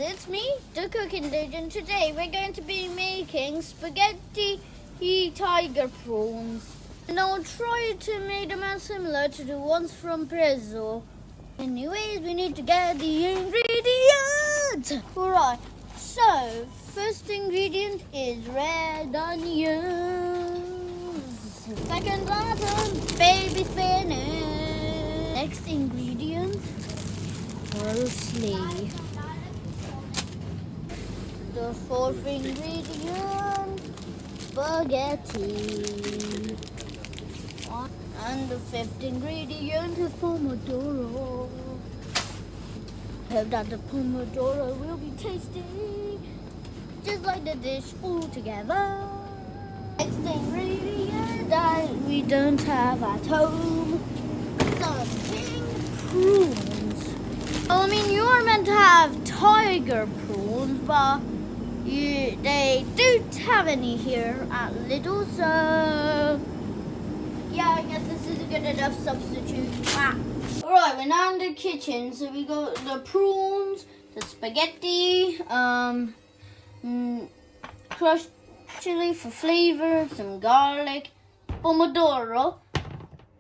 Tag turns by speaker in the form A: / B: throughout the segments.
A: it's me, the cooking dude, and today we're going to be making spaghetti tiger prawns. And I'll try to make them as similar to the ones from Prezzo. Anyways, we need to get the ingredients. Alright, so first ingredient is red onions. Second item, baby spinach. Next ingredient, parsley. The fourth ingredient, spaghetti. And the fifth ingredient is pomodoro. Hope that the pomodoro will be tasty, just like the dish all together. Next ingredient that we don't have at home, some zing prawns. Well, I mean, you are meant to have tiger prawns, but they don't have any here at Lidl, so yeah, I guess this is a good enough substitute. Alright, we're now in the kitchen, so we got the prawns, the spaghetti, crushed chili for flavor, some garlic, pomodoro,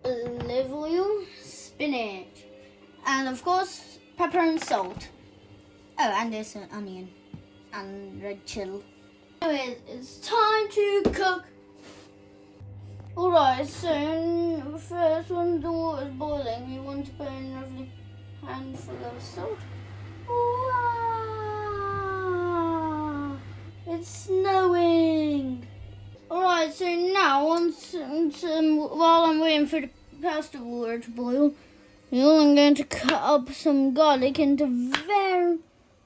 A: olive oil, spinach, and of course pepper and salt. Oh, and there's an onion and red chili. Anyways, it's time to cook. Alright, so first when the water is boiling, we want to put in roughly a handful of salt. Wow! It's snowing! Alright, so now while I'm waiting for the pasta water to boil, I'm going to cut up some garlic into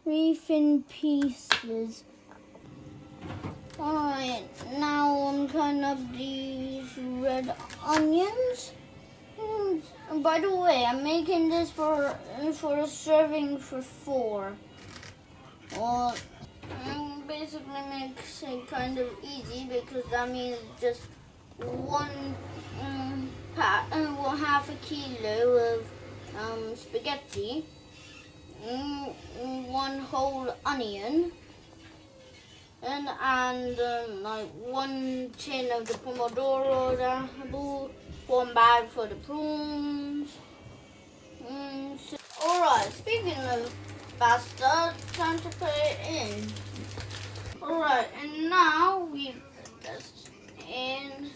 A: very thin pieces. Alright, now I'm cutting up these red onions. And by the way, I'm making this for a serving for 4. Well, basically makes it kind of easy because that means just half a kilo of spaghetti, 1 whole onion, and like 1 tin of the pomodoro, 1 bag for the prawns. Alright, speaking of pasta, time to put it in. Alright, and now we put this in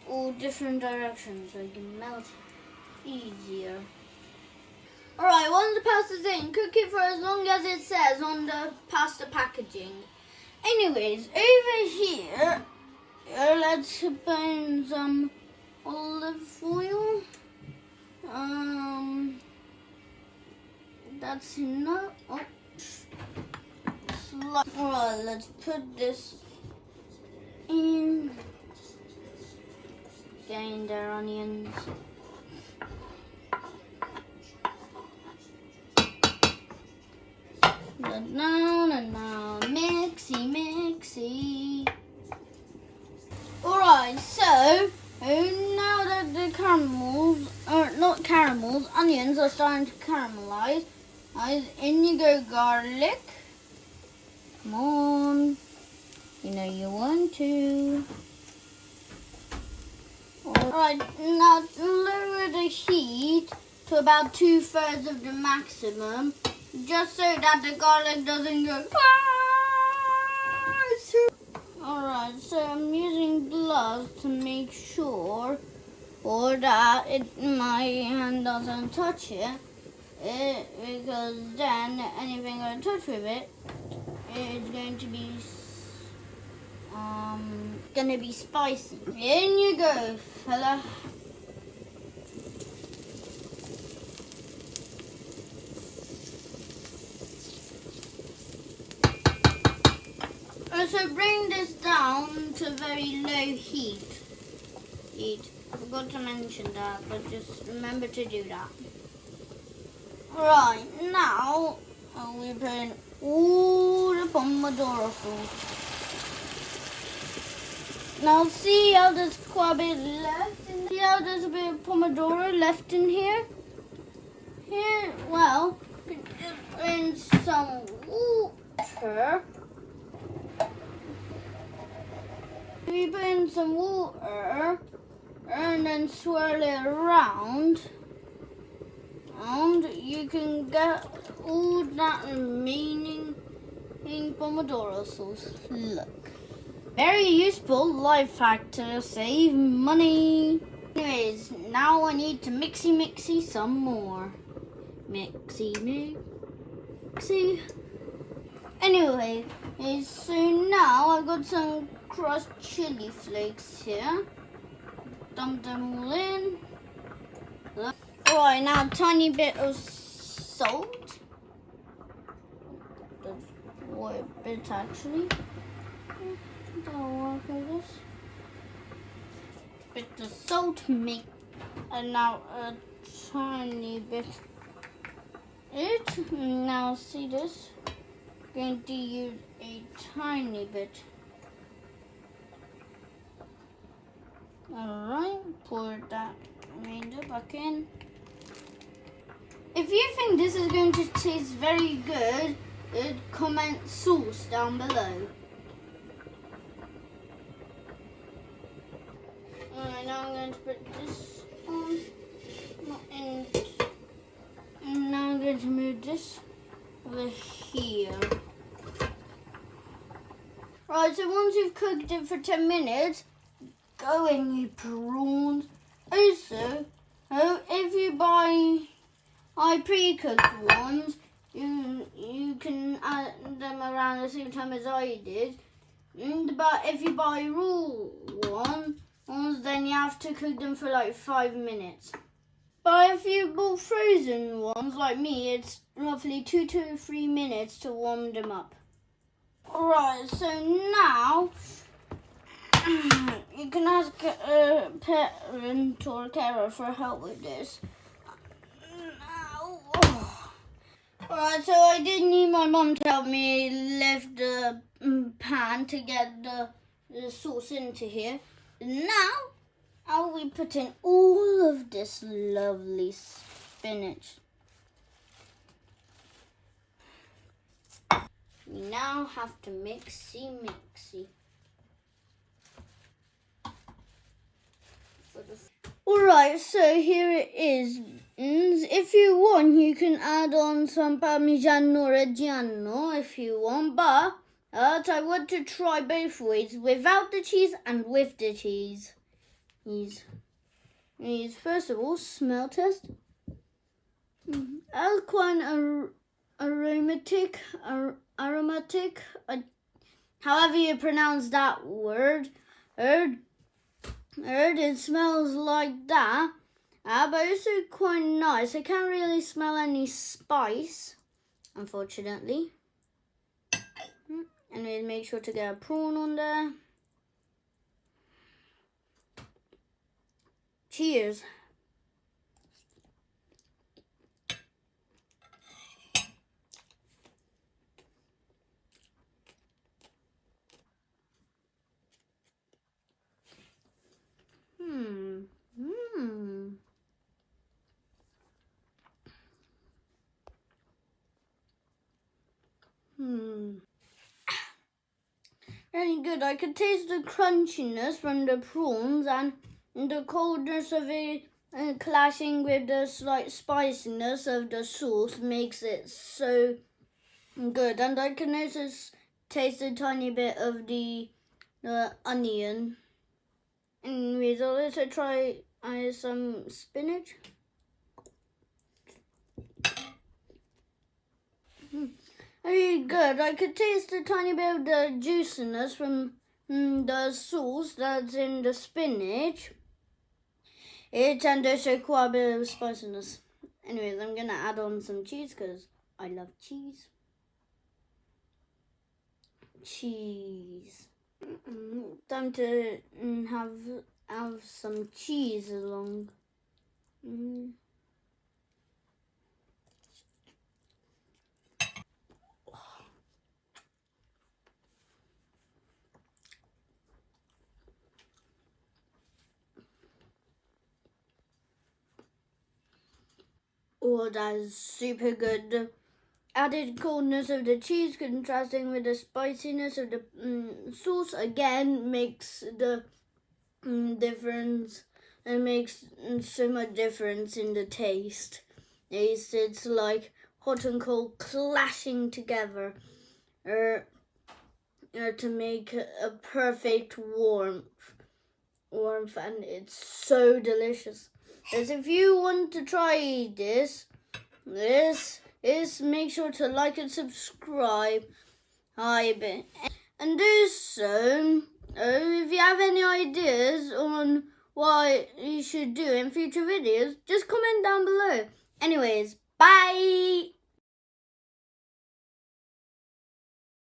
A: all different directions so it can melt easier. Alright, once the pasta's in, cook it for as long as it says on the pasta packaging. Anyways, over here, let's put in some olive oil. That's enough. Alright, let's put this in. Getting their onions. Down and now, mixy. Alright, so now that the onions are starting to caramelize, in you go garlic. Come on, you know you want to. Alright, now lower the heat to about 2/3 of the maximum, just so that the garlic doesn't go. Alright, so I'm using gloves to make sure that my hand doesn't touch it, because then anything I touch with it is going to be spicy. In you go, fella. So bring this down to very low heat. I forgot to mention that, but just remember to do that. Right, now we put in all the pomodoro sauce. Now see how there's quite a bit left. See how there's a bit of pomodoro left in here? Here, well, in some water. We put in some water and then swirl it around, and you can get all that remaining pomodoro sauce. Look. Very useful life hack to save money. Anyways, now I need to mixy some more. Mixy. Anyway, so now I've got some crushed chili flakes here. Dump them all in. Alright, now a tiny bit of salt. That's quite a bit actually. That'll work like this. Bit of salt, and now a tiny bit. Now see this? Going to use a tiny bit. Alright, pour that remainder back in. If you think this is going to taste very good, comment sauce down below. Alright, now I'm going to put this on. And now I'm going to move this over here. Right, so once you've cooked it for 10 minutes, go in your prawns. Also, if you buy pre-cooked ones, you can add them around the same time as I did. But if you buy raw ones, then you have to cook them for like 5 minutes. But if you bought frozen ones like me, it's roughly 2 to 3 minutes to warm them up. Alright, so now you can ask a parent or a carer for help with this. Alright, so I did need my mum to help me lift the pan to get the sauce into here. Now, I'll be putting all of this lovely spinach. We now have to mixy. Alright, so here it is. If you want, you can add on some Parmigiano Reggiano if you want, but I want to try both ways, without the cheese and with the cheese. First of all, smell test. Quite aromatic, however you pronounce that word. It smells like that, but it's also quite nice. I can't really smell any spice, unfortunately. And then make sure to get a prawn on there. Cheers. Very good. I could taste the crunchiness from the prawns and the coldness of it clashing with the slight spiciness of the sauce makes it so good. And I can also taste a tiny bit of the onion. Anyways, I'll also try some spinach. Very good. I could taste a tiny bit of the juiciness from the sauce that's in the spinach. And also quite a bit of spiciness. Anyways, I'm going to add on some cheese because I love cheese. Time to have some cheese along. Oh, that is super good. The added coldness of the cheese contrasting with the spiciness of the sauce again makes the difference. It makes so much difference in the taste. It's like hot and cold clashing together to make a perfect warmth, and it's so delicious. As if you want to try this make sure to like and subscribe. And also, if you have any ideas on what you should do in future videos,